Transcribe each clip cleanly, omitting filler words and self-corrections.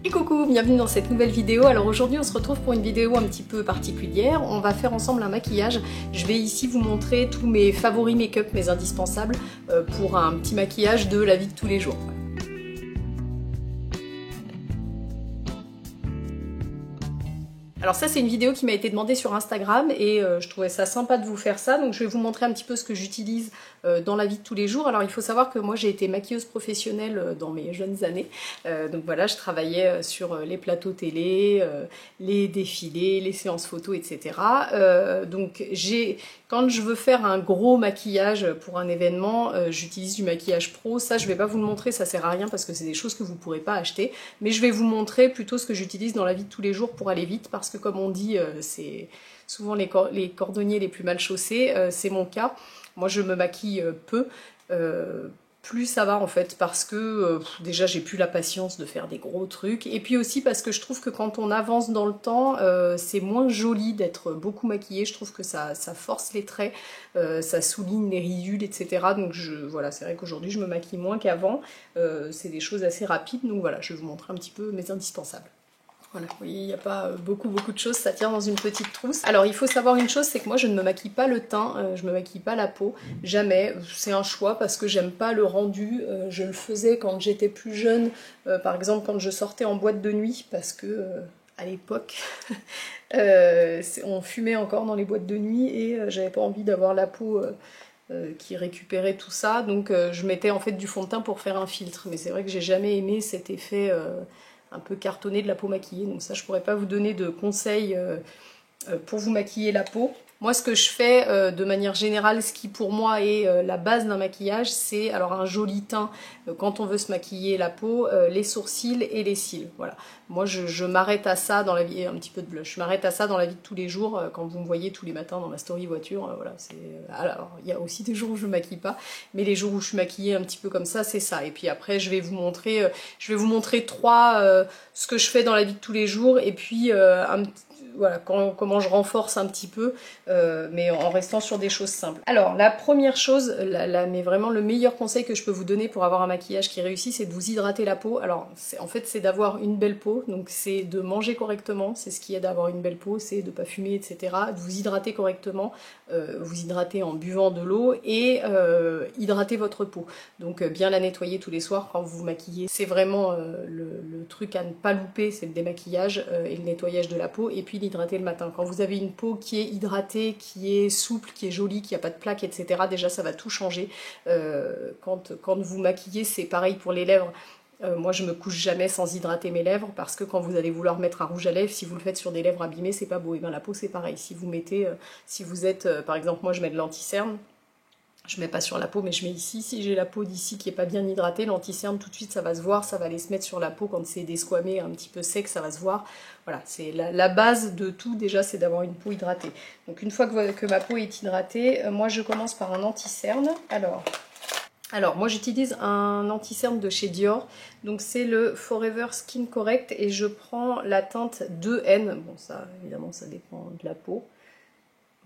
Et coucou, bienvenue dans cette nouvelle vidéo. Alors aujourd'hui on se retrouve pour une vidéo un petit peu particulière. On va faire ensemble un maquillage. Je vais ici vous montrer tous mes favoris make-up, mes indispensables pour un petit maquillage de la vie de tous les jours. Alors ça c'est une vidéo qui m'a été demandée sur Instagram et je trouvais ça sympa de vous faire ça, donc je vais vous montrer un petit peu ce que j'utilise dans la vie de tous les jours. Alors il faut savoir que moi j'ai été maquilleuse professionnelle dans mes jeunes années, donc voilà, je travaillais sur les plateaux télé, les défilés, les séances photos, etc. Donc quand je veux faire un gros maquillage pour un événement, j'utilise du maquillage pro. Ça je vais pas vous le montrer, ça sert à rien parce que c'est des choses que vous pourrez pas acheter, mais je vais vous montrer plutôt ce que j'utilise dans la vie de tous les jours pour aller vite, parce que comme on dit, c'est souvent les cordonniers les plus mal chaussés, c'est mon cas. Moi je me maquille peu, plus ça va en fait, parce que déjà j'ai plus la patience de faire des gros trucs, et puis aussi parce que je trouve que quand on avance dans le temps, c'est moins joli d'être beaucoup maquillé. Je trouve que ça force les traits, ça souligne les ridules, etc. Donc voilà, c'est vrai qu'aujourd'hui je me maquille moins qu'avant, c'est des choses assez rapides, donc voilà, je vais vous montrer un petit peu mes indispensables. Voilà, vous voyez, il n'y a pas beaucoup de choses, ça tient dans une petite trousse. Alors il faut savoir une chose, c'est que moi je ne me maquille pas le teint, je me maquille pas la peau, jamais. C'est un choix parce que j'aime pas le rendu. Je le faisais quand j'étais plus jeune, par exemple quand je sortais en boîte de nuit, parce que à l'époque on fumait encore dans les boîtes de nuit et j'avais pas envie d'avoir la peau qui récupérait tout ça, donc je mettais en fait du fond de teint pour faire un filtre. Mais c'est vrai que j'ai jamais aimé cet effet un peu cartonné de la peau maquillée, donc ça je pourrais pas vous donner de conseils pour vous maquiller la peau. Moi ce que je fais de manière générale, ce qui pour moi est la base d'un maquillage, c'est alors un joli teint quand on veut se maquiller la peau, les sourcils et les cils. Voilà. Moi je m'arrête à ça dans la vie, et un petit peu de blush, je m'arrête à ça dans la vie de tous les jours, quand vous me voyez tous les matins dans ma story voiture, voilà, c'est. Alors il y a aussi des jours où je me maquille pas, mais les jours où je suis maquillée un petit peu comme ça, c'est ça. Et puis après je vais vous montrer ce que je fais dans la vie de tous les jours, et puis voilà, comment je renforce un petit peu, mais en restant sur des choses simples. Alors la première chose, mais vraiment le meilleur conseil que je peux vous donner pour avoir un maquillage qui réussit, c'est de vous hydrater la peau. Alors en fait c'est d'avoir une belle peau, donc c'est de manger correctement, c'est ce qui aide à avoir une belle peau, c'est de pas fumer, etc. De vous hydrater correctement, vous hydrater en buvant de l'eau et hydrater votre peau. Donc bien la nettoyer tous les soirs quand vous vous maquillez. C'est vraiment le truc à ne pas louper, c'est le démaquillage et le nettoyage de la peau, et puis l'hydrater le matin. Quand vous avez une peau qui est hydratée, qui est souple, qui est jolie, qui n'a pas de plaques, etc., déjà ça va tout changer. Quand vous maquillez, c'est pareil pour les lèvres. Moi je me couche jamais sans hydrater mes lèvres, parce que quand vous allez vouloir mettre un rouge à lèvres, si vous le faites sur des lèvres abîmées, c'est pas beau. Et bien la peau c'est pareil, si vous mettez, si vous êtes, par exemple moi je mets de l'anti-cerne, je mets pas sur la peau mais je mets ici, si j'ai la peau d'ici qui est pas bien hydratée, l'anti-cerne tout de suite ça va se voir, ça va aller se mettre sur la peau quand c'est desquamé, un petit peu sec, ça va se voir. Voilà, c'est la base de tout déjà, c'est d'avoir une peau hydratée. Donc une fois que ma peau est hydratée, moi je commence par un anti-cerne. Alors moi j'utilise un anti-cerne de chez Dior, donc c'est le Forever Skin Correct, et je prends la teinte 2N, bon ça évidemment ça dépend de la peau.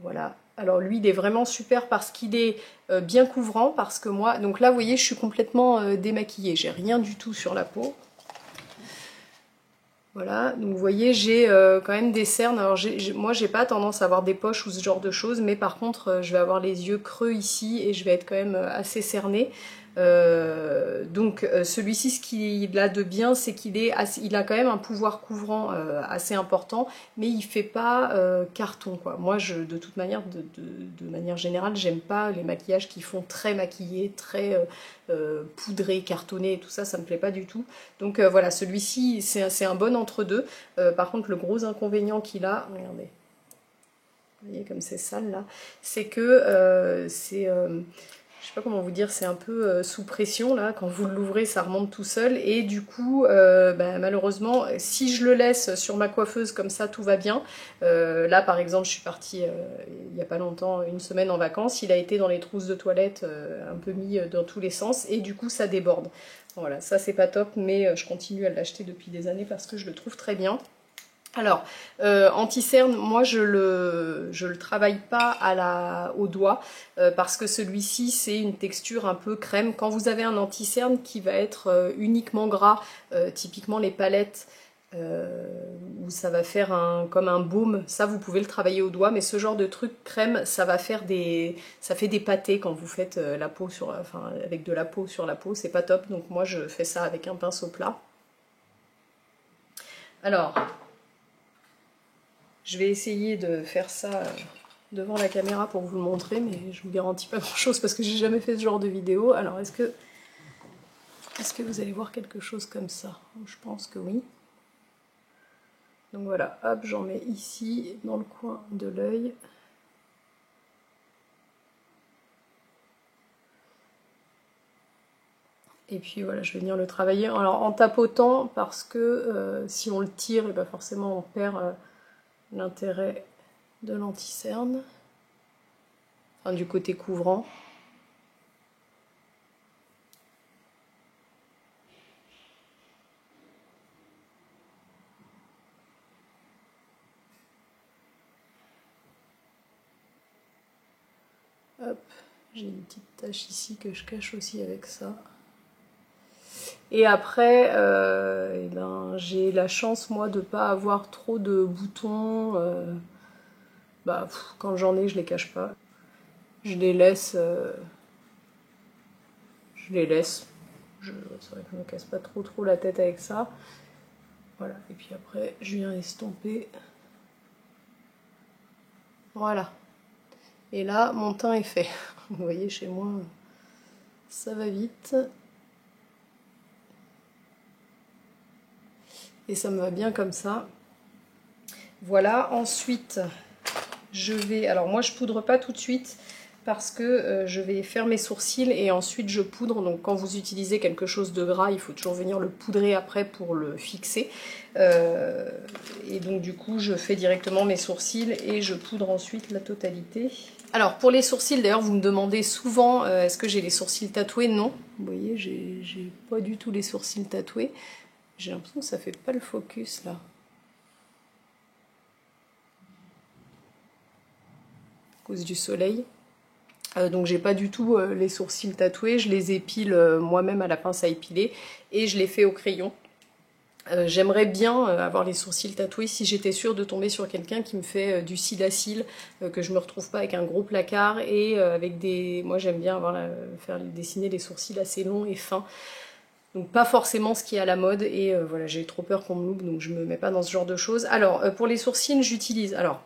Voilà, alors lui il est vraiment super parce qu'il est bien couvrant, parce que moi, donc là vous voyez je suis complètement démaquillée, j'ai rien du tout sur la peau. Voilà, donc vous voyez j'ai quand même des cernes. Alors moi j'ai pas tendance à avoir des poches ou ce genre de choses, mais par contre je vais avoir les yeux creux ici et je vais être quand même assez cernée. Donc celui-ci, ce qu'il a de bien, c'est il a quand même un pouvoir couvrant assez important, mais il fait pas carton quoi. Moi de toute manière, de manière générale, j'aime pas les maquillages qui font très maquillés, très poudrés, cartonnés et tout ça, ça me plaît pas du tout. Donc voilà, celui-ci c'est un bon entre-deux. Par contre le gros inconvénient qu'il a, regardez, vous voyez comme c'est sale là, c'est que je sais pas comment vous dire, c'est un peu sous pression là, quand vous l'ouvrez ça remonte tout seul, et du coup malheureusement si je le laisse sur ma coiffeuse comme ça tout va bien. Là par exemple je suis partie il y a pas longtemps, une semaine en vacances, il a été dans les trousses de toilette un peu mis dans tous les sens et du coup ça déborde. Voilà, ça c'est pas top, mais je continue à l'acheter depuis des années parce que je le trouve très bien. Alors, anti-cerne, moi je le travaille pas au doigt parce que celui-ci c'est une texture un peu crème. Quand vous avez un anti-cerne qui va être uniquement gras, typiquement les palettes où ça va faire comme un baume. Ça, vous pouvez le travailler au doigt, mais ce genre de truc crème, ça va faire ça fait des pâtés quand vous faites la peau enfin, avec de la peau sur la peau, c'est pas top. Donc moi, je fais ça avec un pinceau plat. Alors, je vais essayer de faire ça devant la caméra pour vous le montrer, mais je vous garantis pas grand chose parce que j'ai jamais fait ce genre de vidéo. Alors, est-ce que vous allez voir quelque chose comme ça? Je pense que oui. Donc voilà, hop, j'en mets ici, dans le coin de l'œil. Et puis voilà, je vais venir le travailler. Alors en tapotant, parce que si on le tire, et ben forcément on perd l'intérêt de l'anti-cerne. Enfin, du côté couvrant. Hop, j'ai une petite tache ici que je cache aussi avec ça. Et après, eh ben, j'ai la chance, moi, de ne pas avoir trop de boutons. Quand j'en ai, je les cache pas. Je les laisse. C'est vrai que je me casse pas trop la tête avec ça. Voilà, et puis après, je viens estomper. Voilà. Et là, mon teint est fait. Vous voyez, chez moi, ça va vite. Et ça me va bien comme ça. Voilà, ensuite, je vais... Alors moi, je poudre pas tout de suite parce que je vais faire mes sourcils et ensuite je poudre. Donc quand vous utilisez quelque chose de gras, il faut toujours venir le poudrer après pour le fixer. Et donc du coup, je fais directement mes sourcils et je poudre ensuite la totalité. Alors pour les sourcils, d'ailleurs, vous me demandez souvent est-ce que j'ai les sourcils tatoués? Non. Vous voyez, j'ai pas du tout les sourcils tatoués. J'ai l'impression que ça fait pas le focus là. À cause du soleil. Donc j'ai pas du tout les sourcils tatoués, je les épile moi-même à la pince à épiler et je les fais au crayon. J'aimerais bien avoir les sourcils tatoués si j'étais sûre de tomber sur quelqu'un qui me fait du cils à cils, que je me retrouve pas avec un gros placard et avec des... Moi j'aime bien faire dessiner les sourcils assez longs et fins. Donc pas forcément ce qui est à la mode et voilà, j'ai trop peur qu'on me loupe donc je me mets pas dans ce genre de choses. Alors pour les sourcils j'utilise... Alors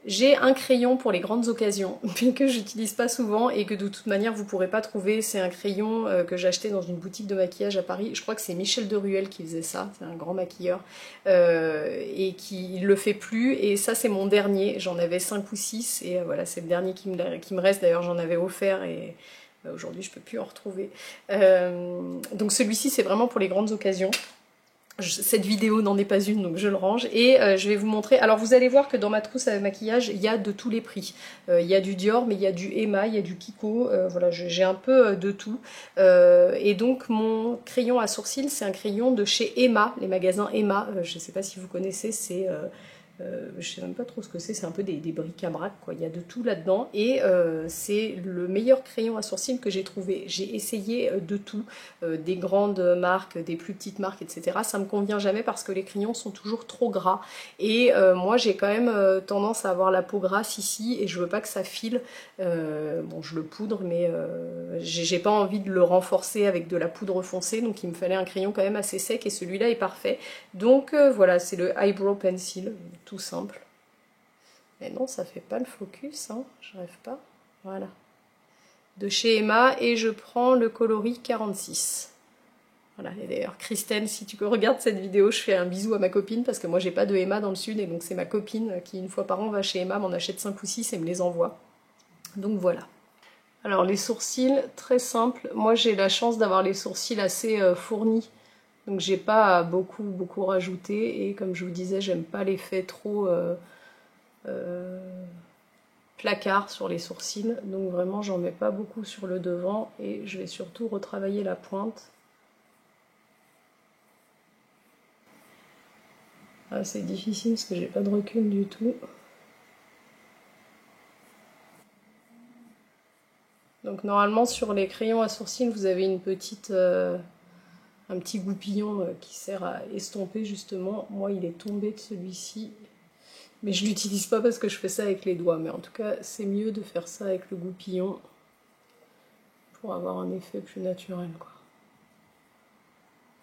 j'ai un crayon pour les grandes occasions, mais que j'utilise pas souvent et que de toute manière vous pourrez pas trouver. C'est un crayon que j'ai acheté dans une boutique de maquillage à Paris. Je crois que c'est Michel Deruel qui faisait ça, c'est un grand maquilleur, et qui le fait plus. Et ça c'est mon dernier, j'en avais 5 ou 6 et voilà, c'est le dernier qui me reste. D'ailleurs j'en avais offert et aujourd'hui je peux plus en retrouver. Donc celui-ci c'est vraiment pour les grandes occasions. Cette vidéo n'en est pas une, donc je le range. Et je vais vous montrer... Alors vous allez voir que dans ma trousse à maquillage, il y a de tous les prix. Il y a du Dior, mais il y a du Emma, il y a du Kiko. Voilà, j'ai un peu de tout. Et donc mon crayon à sourcils, c'est un crayon de chez Emma, les magasins Emma. Je ne sais pas si vous connaissez, c'est... je sais même pas trop ce que c'est un peu des bric-à-brac, quoi. Il y a de tout là-dedans et c'est le meilleur crayon à sourcils que j'ai trouvé. J'ai essayé de tout, des grandes marques, des plus petites marques, etc. Ça me convient jamais parce que les crayons sont toujours trop gras et moi j'ai quand même tendance à avoir la peau grasse ici et je veux pas que ça file. Bon, je le poudre mais j'ai pas envie de le renforcer avec de la poudre foncée, donc il me fallait un crayon quand même assez sec et celui-là est parfait. Donc voilà, c'est le Eyebrow Pencil, tout simple. Mais non, ça fait pas le focus, hein, je rêve pas. Voilà. De chez Emma, et je prends le coloris 46. Voilà, et d'ailleurs, Christelle, si tu regardes cette vidéo, je fais un bisou à ma copine, parce que moi j'ai pas de Emma dans le sud, et donc c'est ma copine qui, une fois par an, va chez Emma, m'en achète 5 ou 6 et me les envoie. Donc voilà. Alors les sourcils, très simple. Moi j'ai la chance d'avoir les sourcils assez fournis. Donc j'ai pas beaucoup rajouté et comme je vous disais, j'aime pas l'effet trop placard sur les sourcils. Donc vraiment j'en mets pas beaucoup sur le devant et je vais surtout retravailler la pointe. Ah, c'est difficile parce que j'ai pas de recul du tout. Donc normalement sur les crayons à sourcils vous avez une petite... un petit goupillon qui sert à estomper justement. Moi il est tombé de celui-ci, mais je l'utilise pas parce que je fais ça avec les doigts, mais en tout cas c'est mieux de faire ça avec le goupillon pour avoir un effet plus naturel quoi.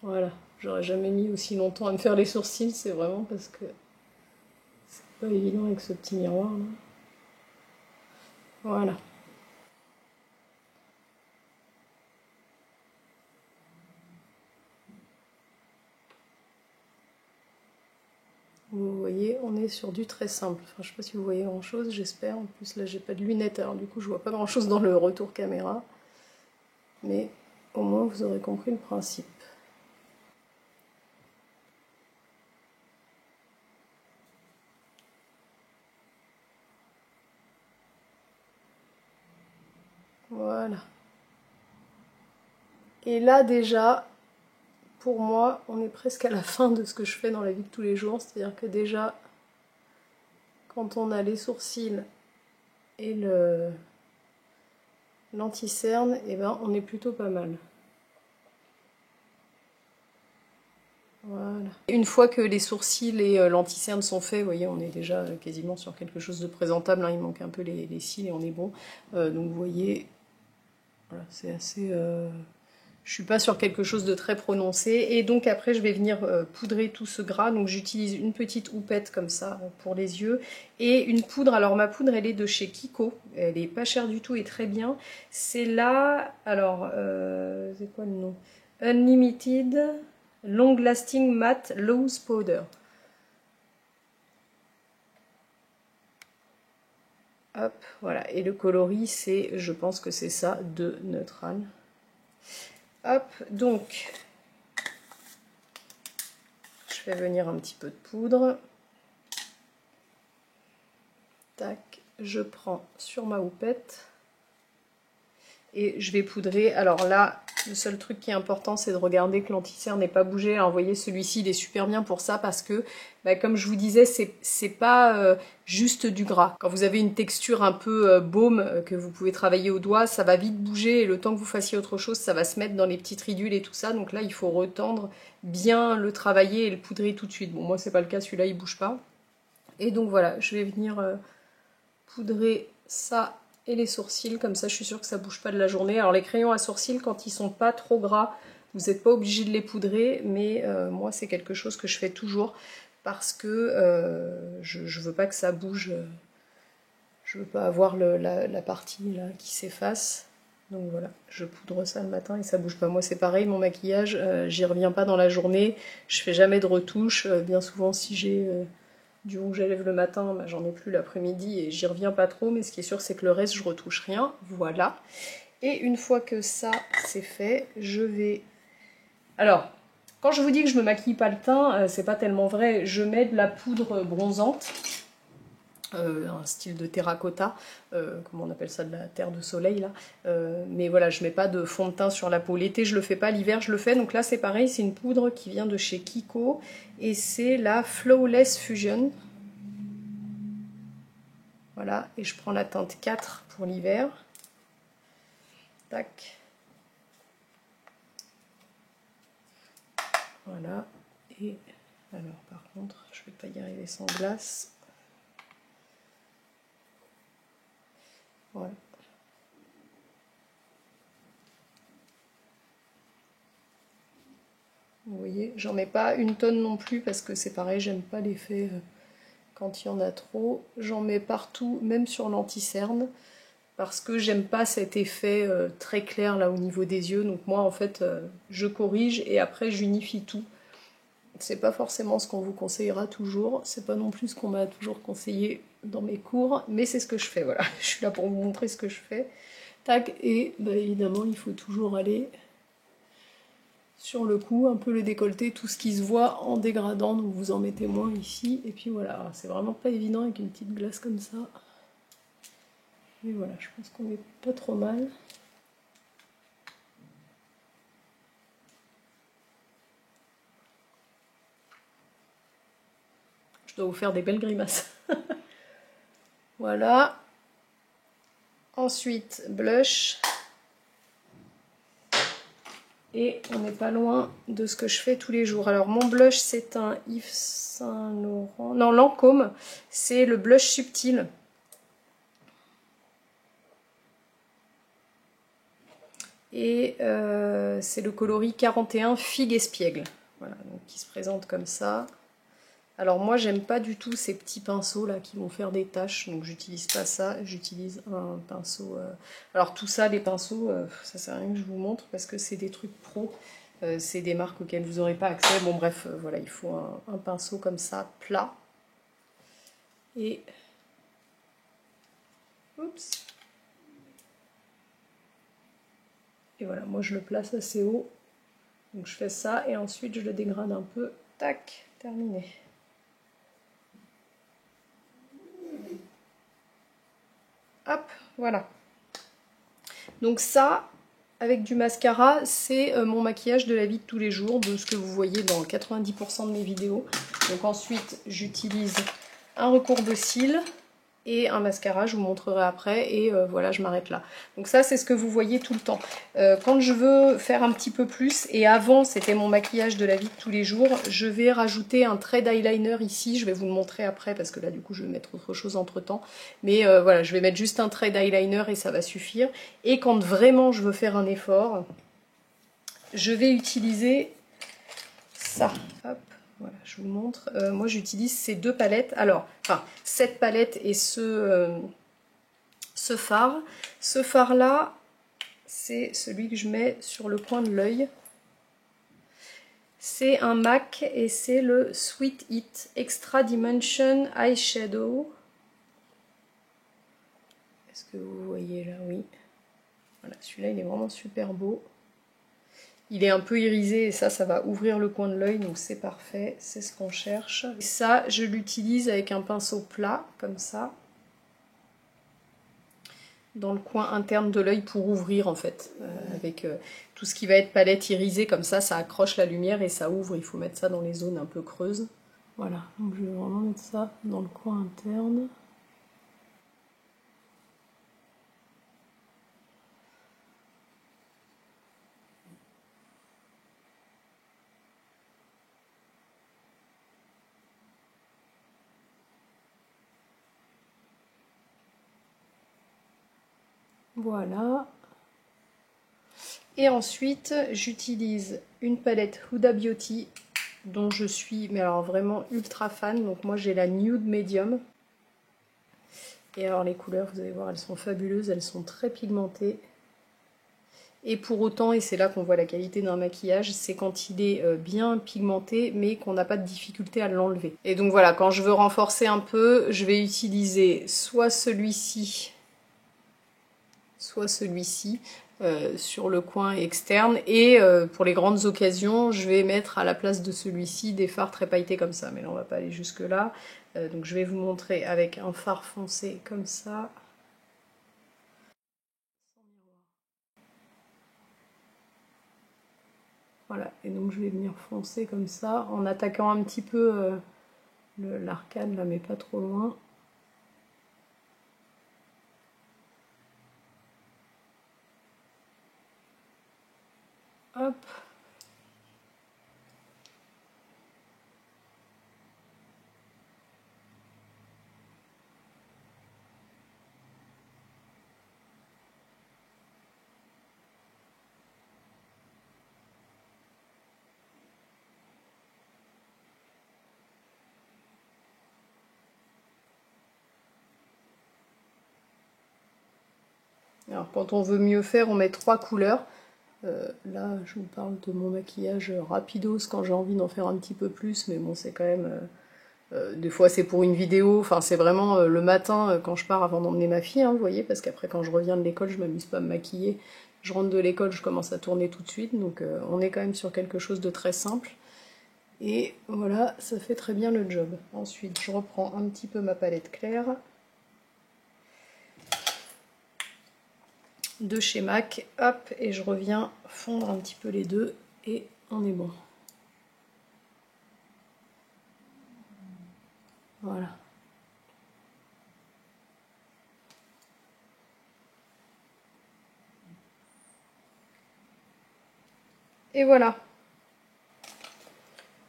Voilà, j'aurais jamais mis aussi longtemps à me faire les sourcils, c'est vraiment parce que c'est pas évident avec ce petit miroir là. Voilà. Vous voyez, on est sur du très simple. Enfin, je sais pas si vous voyez grand chose, j'espère. En plus, là, j'ai pas de lunettes, alors du coup, je vois pas grand chose dans le retour caméra. Mais au moins, vous aurez compris le principe. Voilà. Et là, déjà, pour moi, on est presque à la fin de ce que je fais dans la vie de tous les jours. C'est-à-dire que déjà, quand on a les sourcils et l'anti-cerne, eh ben, on est plutôt pas mal. Voilà. Une fois que les sourcils et l'anti-cerne sont faits, vous voyez, on est déjà quasiment sur quelque chose de présentable. Hein. Il manque un peu les cils et on est bon. Donc vous voyez, voilà, c'est assez... Je suis pas sur quelque chose de très prononcé. Et donc après, je vais venir poudrer tout ce gras. Donc j'utilise une petite houppette comme ça pour les yeux. Et une poudre, alors ma poudre, elle est de chez Kiko. Elle est pas chère du tout et très bien. C'est là, alors, c'est quoi le nom? Unlimited Long Lasting Matte Loose Powder. Hop, voilà. Et le coloris, c'est, je pense que c'est ça, de Neutral. Hop, donc, je fais venir un petit peu de poudre. Tac, je prends sur ma houppette. Et je vais poudrer. Alors là, le seul truc qui est important, c'est de regarder que l'anti-cerne n'est pas bougé. Alors vous voyez, celui-ci, il est super bien pour ça parce que, bah, comme je vous disais, c'est pas juste du gras. Quand vous avez une texture un peu baume que vous pouvez travailler au doigt, ça va vite bouger et le temps que vous fassiez autre chose, ça va se mettre dans les petites ridules et tout ça. Donc là, il faut retendre, bien le travailler et le poudrer tout de suite. Bon, moi, c'est pas le cas, celui-là, il bouge pas. Et donc voilà, je vais venir poudrer ça et les sourcils, comme ça je suis sûre que ça bouge pas de la journée. Alors les crayons à sourcils, quand ils sont pas trop gras, vous n'êtes pas obligé de les poudrer, mais moi c'est quelque chose que je fais toujours parce que je veux pas que ça bouge, je veux pas avoir la partie là qui s'efface. Donc voilà, je poudre ça le matin et ça bouge pas. Moi c'est pareil, mon maquillage, j'y reviens pas dans la journée, je fais jamais de retouches. Bien souvent si j'ai du rouge à lèvres le matin, bah, j'en ai plus l'après-midi et j'y reviens pas trop, mais ce qui est sûr c'est que le reste je retouche rien, voilà. Et une fois que ça c'est fait, je vais... Alors, quand je vous dis que je me maquille pas le teint, c'est pas tellement vrai, je mets de la poudre bronzante, un style de terracotta, comment on appelle ça, de la terre de soleil là, mais voilà, je mets pas de fond de teint sur la peau. L'été je le fais pas, l'hiver je le fais, donc là c'est pareil, c'est une poudre qui vient de chez Kiko, et c'est la Flawless Fusion. Voilà, et je prends la teinte 4 pour l'hiver. Tac. Voilà, et alors par contre, je vais pas y arriver sans glace. Voilà. Vous voyez, j'en mets pas une tonne non plus parce que c'est pareil, j'aime pas l'effet quand il y en a trop. J'en mets partout, même sur l'anti-cerne, parce que j'aime pas cet effet très clair là au niveau des yeux. Donc moi en fait, je corrige et après j'unifie tout. C'est pas forcément ce qu'on vous conseillera toujours, c'est pas non plus ce qu'on m'a toujours conseillé dans mes cours, mais c'est ce que je fais, voilà. Je suis là pour vous montrer ce que je fais. Tac, et bah, évidemment il faut toujours aller sur le cou, un peu le décolleté, tout ce qui se voit en dégradant, donc vous en mettez moins ici, et puis voilà, c'est vraiment pas évident avec une petite glace comme ça. Mais voilà, je pense qu'on est pas trop mal. Je dois vous faire des belles grimaces. Voilà. Ensuite, blush. et on n'est pas loin de ce que je fais tous les jours. Alors mon blush c'est un Yves Saint Laurent, non Lancôme, c'est le blush subtil. Et c'est le coloris 41 Figue Espiègle, voilà, donc qui se présente comme ça. Alors moi j'aime pas du tout ces petits pinceaux là qui vont faire des taches, donc j'utilise pas ça, j'utilise un pinceau. Alors tout ça, les pinceaux, ça sert à rien que je vous montre parce que c'est des trucs pro, c'est des marques auxquelles vous n'aurez pas accès. Bon bref, voilà, il faut un pinceau comme ça, plat. Et oups. Et voilà, moi je le place assez haut. Donc je fais ça et ensuite je le dégrade un peu. Tac, terminé. Hop, voilà. Donc ça, avec du mascara, c'est mon maquillage de la vie de tous les jours, de ce que vous voyez dans 90% de mes vidéos. Donc ensuite, j'utilise un recourbe cils et un mascara, je vous montrerai après, et voilà, je m'arrête là. Donc ça, c'est ce que vous voyez tout le temps. Quand je veux faire un petit peu plus, et avant, c'était mon maquillage de la vie de tous les jours, je vais rajouter un trait d'eyeliner ici, je vais vous le montrer après, parce que là, du coup, je vais mettre autre chose entre-temps. Mais voilà, je vais mettre juste un trait d'eyeliner et ça va suffire. Et quand vraiment je veux faire un effort, je vais utiliser ça. Hop. Voilà, je vous montre. Moi, j'utilise ces deux palettes. Alors, enfin, cette palette et ce fard. Ce fard-là, c'est celui que je mets sur le coin de l'œil. C'est un MAC et c'est le Sweet It Extra Dimension Eyeshadow. Est-ce que vous voyez là? Oui. Voilà, celui-là, il est vraiment super beau. Il est un peu irisé et ça va ouvrir le coin de l'œil, donc c'est parfait, c'est ce qu'on cherche. Et ça, je l'utilise avec un pinceau plat, comme ça, dans le coin interne de l'œil pour ouvrir en fait, avec tout ce qui va être palette irisée, comme ça accroche la lumière et ça ouvre. Il faut mettre ça dans les zones un peu creuses. Voilà, donc je vais vraiment mettre ça dans le coin interne. Voilà. Et ensuite, j'utilise une palette Huda Beauty dont je suis, mais alors vraiment ultra fan. Donc moi j'ai la Nude Medium. Et alors les couleurs, vous allez voir, elles sont fabuleuses, elles sont très pigmentées. Et pour autant, et c'est là qu'on voit la qualité d'un maquillage, c'est quand il est bien pigmenté, mais qu'on n'a pas de difficulté à l'enlever. Et donc voilà, quand je veux renforcer un peu, je vais utiliser soit celui-ci, soit celui-ci. Sur le coin externe, et pour les grandes occasions je vais mettre à la place de celui-ci des fards très pailletés comme ça, mais là on va pas aller jusque là. Donc je vais vous montrer avec un fard foncé comme ça. Voilà, et donc je vais venir foncer comme ça en attaquant un petit peu l'arcade là, mais pas trop loin. Hop. Alors quand on veut mieux faire, on met 3 couleurs. Là, je vous parle de mon maquillage rapidos quand j'ai envie d'en faire un petit peu plus, mais bon, c'est quand même... des fois c'est pour une vidéo, enfin c'est vraiment le matin quand je pars avant d'emmener ma fille, hein, vous voyez, parce qu'après quand je reviens de l'école, je m'amuse pas à me maquiller. Je rentre de l'école, je commence à tourner tout de suite, donc on est quand même sur quelque chose de très simple. Et voilà, ça fait très bien le job. Ensuite, je reprends un petit peu ma palette claire de chez MAC, hop, et je reviens fondre un petit peu les deux, et on est bon. Voilà. Et voilà.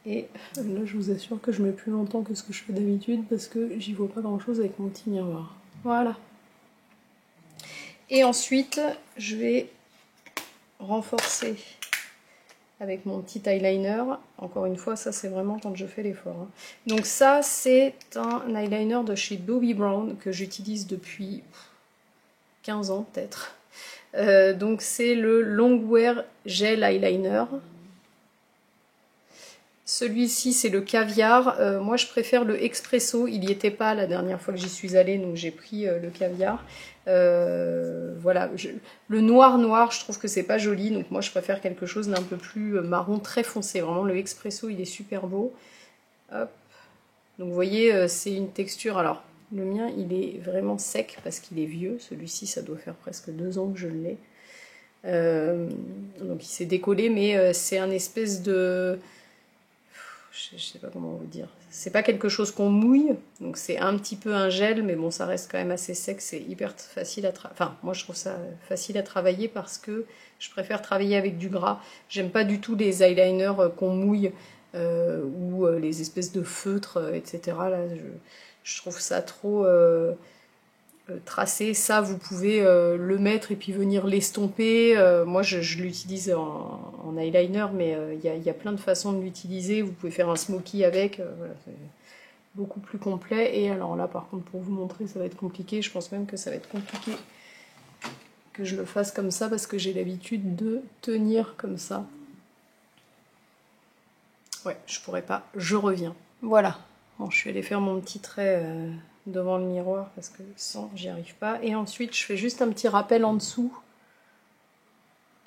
Et là, je vous assure que je mets plus longtemps que ce que je fais d'habitude parce que j'y vois pas grand chose avec mon petit miroir. Voilà. Et ensuite, je vais renforcer avec mon petit eyeliner. Encore une fois, ça c'est vraiment quand je fais l'effort. Hein. Donc ça, c'est un eyeliner de chez Bobbi Brown que j'utilise depuis 15 ans peut-être. Donc c'est le Longwear Gel Eyeliner. Celui-ci, c'est le caviar. Moi, je préfère le expresso. Il n'y était pas la dernière fois que j'y suis allée, donc j'ai pris le caviar. Voilà. Le noir, je trouve que c'est pas joli, donc moi, je préfère quelque chose d'un peu plus marron, très foncé. Vraiment, le expresso, il est super beau. Hop. Donc, vous voyez, c'est une texture. Alors, le mien, il est vraiment sec parce qu'il est vieux. Celui-ci, ça doit faire presque 2 ans que je l'ai. Donc, il s'est décollé, mais c'est un espèce de... Je sais pas comment vous dire. C'est pas quelque chose qu'on mouille, donc c'est un petit peu un gel, mais bon, ça reste quand même assez sec, c'est hyper facile à travailler. Enfin, moi je trouve ça facile à travailler parce que je préfère travailler avec du gras. J'aime pas du tout les eyeliners qu'on mouille ou les espèces de feutres, etc. Là, je trouve ça trop tracé. Ça, vous pouvez le mettre et puis venir l'estomper. Moi, je l'utilise en eyeliner, mais il y a plein de façons de l'utiliser. Vous pouvez faire un smoky avec. Voilà, c'est beaucoup plus complet. Et alors là, par contre, pour vous montrer, ça va être compliqué. Je pense même que ça va être compliqué que je le fasse comme ça parce que j'ai l'habitude de tenir comme ça. Ouais, je pourrais pas. Je reviens. Voilà. Bon, je suis allée faire mon petit trait devant le miroir parce que sans, j'y arrive pas. Et ensuite, je fais juste un petit rappel en dessous.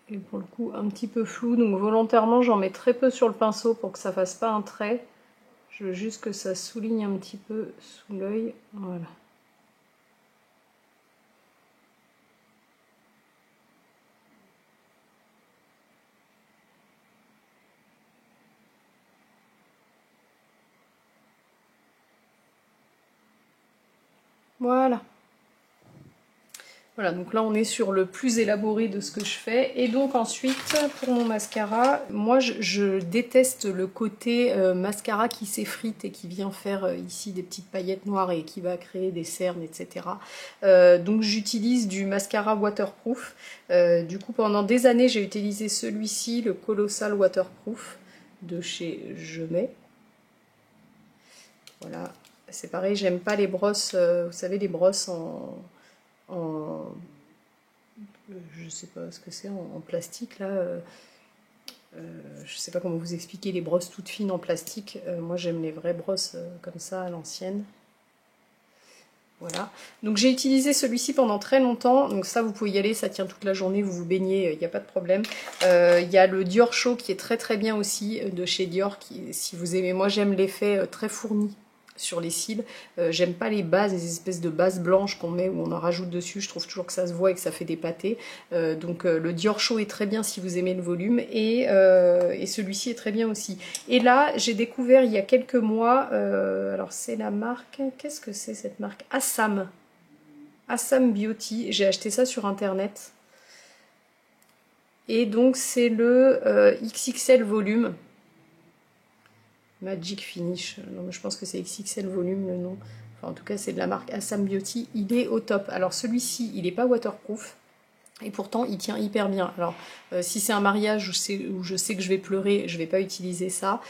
Et pour le coup, un petit peu flou. Donc volontairement, j'en mets très peu sur le pinceau pour que ça fasse pas un trait. Je veux juste que ça souligne un petit peu sous l'œil. Voilà. Voilà. Voilà, donc là on est sur le plus élaboré de ce que je fais. Et donc ensuite, pour mon mascara, moi je déteste le côté mascara qui s'effrite et qui vient faire ici des petites paillettes noires et qui va créer des cernes, etc. Donc j'utilise du mascara waterproof. Du coup pendant des années j'ai utilisé celui-ci, le Colossal Waterproof de chez Je Mets. Voilà, c'est pareil, j'aime pas les brosses, vous savez les brosses je sais pas ce que c'est en plastique là, je sais pas comment vous expliquer les brosses toutes fines en plastique. Moi j'aime les vraies brosses comme ça à l'ancienne. Voilà, donc j'ai utilisé celui-ci pendant très longtemps, donc ça vous pouvez y aller, ça tient toute la journée, vous vous baignez, il n'y a pas de problème. Il y a le Dior Show qui est très très bien aussi, de chez Dior, qui, si vous aimez, moi j'aime l'effet très fourni sur les cils. J'aime pas les bases, les espèces de bases blanches qu'on met ou on en rajoute dessus, je trouve toujours que ça se voit et que ça fait des pâtés. Donc le Dior Show est très bien si vous aimez le volume et celui-ci est très bien aussi. Et là j'ai découvert il y a quelques mois, alors c'est la marque, qu'est-ce que c'est cette marque? Assam Beauty, j'ai acheté ça sur internet. Et donc c'est le XXL volume. Magic Finish, non mais je pense que c'est XXL volume le nom, enfin en tout cas c'est de la marque Assam Beauty, il est au top. Alors celui-ci il n'est pas waterproof et pourtant il tient hyper bien. Alors si c'est un mariage où je sais que je vais pleurer, je vais pas utiliser ça.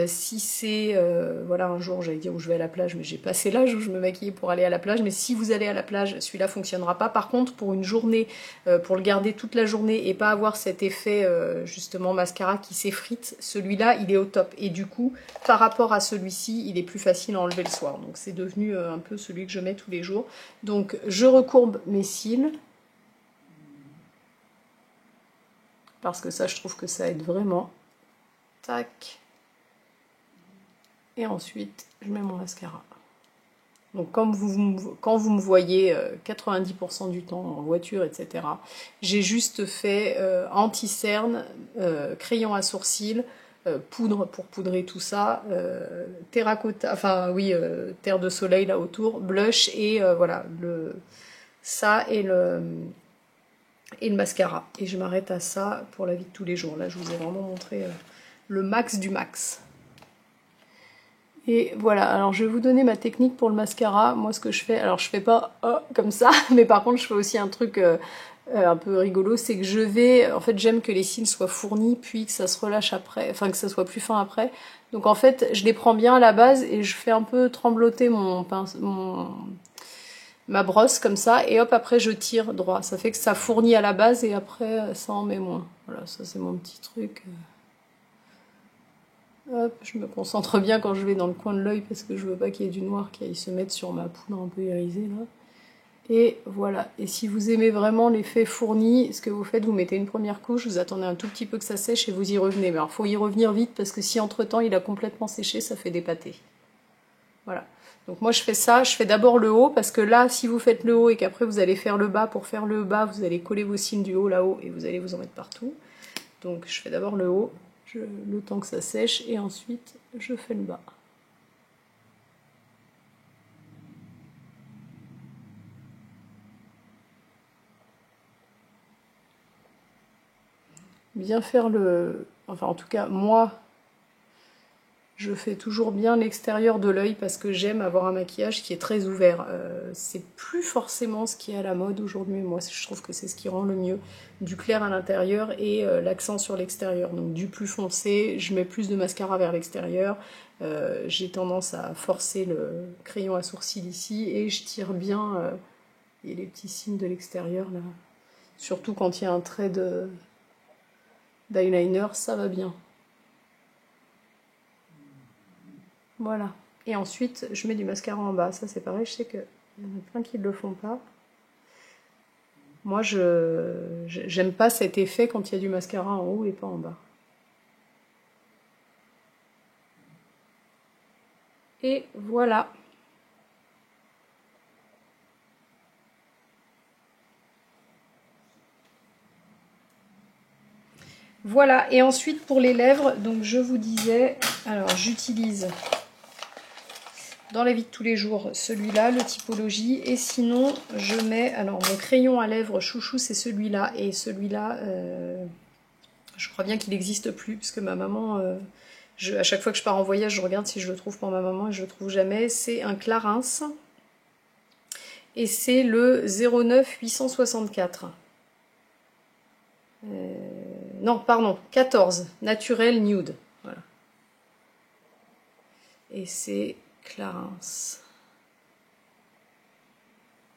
Si c'est voilà, un jour j'allais dire où je vais à la plage, mais j'ai passé l'âge où je me maquille pour aller à la plage, mais si vous allez à la plage, celui-là fonctionnera pas. Par contre pour une journée, pour le garder toute la journée et pas avoir cet effet justement mascara qui s'effrite, celui-là il est au top. Et du coup par rapport à celui-ci il est plus facile à enlever le soir, donc c'est devenu un peu celui que je mets tous les jours. Donc je recourbe mes cils parce que ça je trouve que ça aide vraiment. Tac. Et ensuite je mets mon mascara. Donc quand vous me voyez 90% du temps en voiture, etc., j'ai juste fait anti-cerne, crayon à sourcils, poudre pour poudrer tout ça, terracotta, enfin oui, terre de soleil là autour, blush et voilà, ça et et le mascara. Et je m'arrête à ça pour la vie de tous les jours. Là, je vous ai vraiment montré le max du max. Et voilà, alors je vais vous donner ma technique pour le mascara. Moi, ce que je fais, alors je fais pas comme ça, mais par contre, je fais aussi un truc un peu rigolo, c'est que je vais, en fait, j'aime que les cils soient fournis, puis que ça se relâche après, enfin que ça soit plus fin après. Donc en fait, je les prends bien à la base et je fais un peu trembloter ma brosse comme ça, et hop, après je tire droit. Ça fait que ça fournit à la base et après ça en met moins. Voilà, ça c'est mon petit truc. Hop, je me concentre bien quand je vais dans le coin de l'œil parce que je veux pas qu'il y ait du noir qui aille se mettre sur ma poudre un peu irisée là. Et voilà, et si vous aimez vraiment l'effet fourni, ce que vous faites, vous mettez une première couche, vous attendez un tout petit peu que ça sèche et vous y revenez. Mais alors, il faut y revenir vite parce que si entre-temps il a complètement séché, ça fait des pâtés. Voilà. Donc moi je fais ça, je fais d'abord le haut parce que là, si vous faites le haut et qu'après vous allez faire le bas, pour faire le bas, vous allez coller vos cils du haut là-haut et vous allez vous en mettre partout. Donc je fais d'abord le haut, le temps que ça sèche et ensuite je fais le bas. Bien faire le... Enfin en tout cas moi je fais toujours bien l'extérieur de l'œil parce que j'aime avoir un maquillage qui est très ouvert. C'est plus forcément ce qui est à la mode aujourd'hui. Moi je trouve que c'est ce qui rend le mieux. Du clair à l'intérieur et l'accent sur l'extérieur. Donc du plus foncé, je mets plus de mascara vers l'extérieur. J'ai tendance à forcer le crayon à sourcil ici et je tire bien et les petits signes de l'extérieur là. Surtout quand il y a un trait d'eyeliner, ça va bien. Voilà. Et ensuite, je mets du mascara en bas. Ça, c'est pareil, je sais qu'il y en a plein qui ne le font pas. Moi, j'aime pas cet effet quand il y a du mascara en haut et pas en bas. Et voilà. Voilà, et ensuite pour les lèvres, donc je vous disais, alors j'utilise dans la vie de tous les jours celui-là, le Typologie, et sinon je mets, alors mon crayon à lèvres chouchou c'est celui-là, et celui-là, je crois bien qu'il n'existe plus, puisque ma maman, à chaque fois que je pars en voyage, je regarde si je le trouve pour ma maman, et je le trouve jamais, c'est un Clarins, et c'est le 09 864. Non, pardon, 14, Naturel Nude. Voilà. Et c'est Clarins.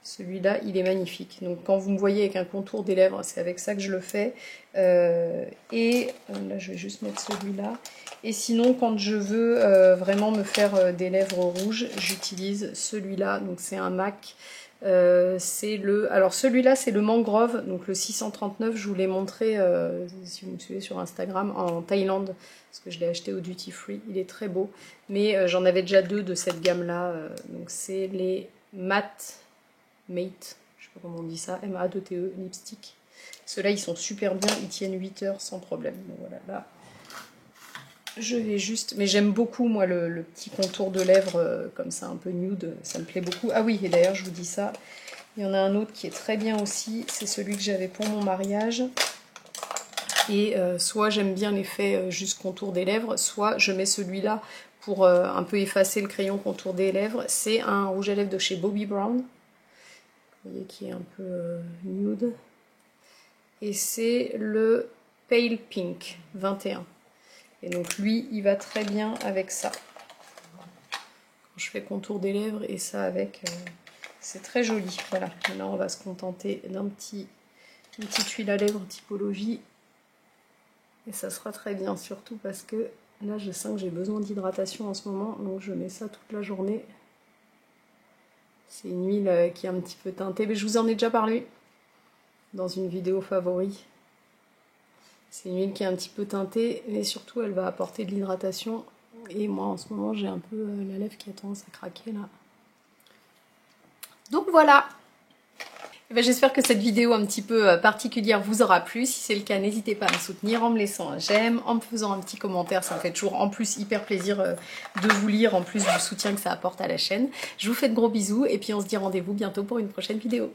Celui-là, il est magnifique. Donc quand vous me voyez avec un contour des lèvres, c'est avec ça que je le fais. Et là, je vais juste mettre celui-là. Et sinon, quand je veux vraiment me faire des lèvres rouges, j'utilise celui-là. Donc c'est un MAC. Alors celui-là c'est le mangrove, donc le 639, je vous l'ai montré si vous me suivez sur Instagram, en Thaïlande, parce que je l'ai acheté au duty free, il est très beau, mais j'en avais déjà deux de cette gamme là, donc c'est les Mate, je sais pas comment on dit ça, M-A-2-T-E, lipstick. Ceux-là ils sont super bien, ils tiennent 8 heures sans problème, donc voilà, là je vais juste, mais j'aime beaucoup moi le petit contour de lèvres comme ça un peu nude, ça me plaît beaucoup. Ah oui, et d'ailleurs je vous dis ça, il y en a un autre qui est très bien aussi, c'est celui que j'avais pour mon mariage. Et soit j'aime bien l'effet juste contour des lèvres, soit je mets celui-là pour un peu effacer le crayon contour des lèvres. C'est un rouge à lèvres de chez Bobbi Brown, vous voyez qui est un peu nude. Et c'est le Pale Pink 21. Et donc lui, il va très bien avec ça. Quand je fais contour des lèvres et ça avec, c'est très joli. Voilà, maintenant on va se contenter d'une petite huile à lèvres Typologie. Et ça sera très bien, surtout parce que là je sens que j'ai besoin d'hydratation en ce moment, donc je mets ça toute la journée. C'est une huile qui est un petit peu teintée, mais je vous en ai déjà parlé dans une vidéo favori. C'est une huile qui est un petit peu teintée, mais surtout elle va apporter de l'hydratation. Et moi en ce moment j'ai un peu la lèvre qui a tendance à craquer là. Donc voilà. Et ben, j'espère que cette vidéo un petit peu particulière vous aura plu. Si c'est le cas, n'hésitez pas à me soutenir en me laissant un j'aime, en me faisant un petit commentaire. Ça me fait toujours en plus hyper plaisir de vous lire, en plus du soutien que ça apporte à la chaîne. Je vous fais de gros bisous et puis on se dit rendez-vous bientôt pour une prochaine vidéo.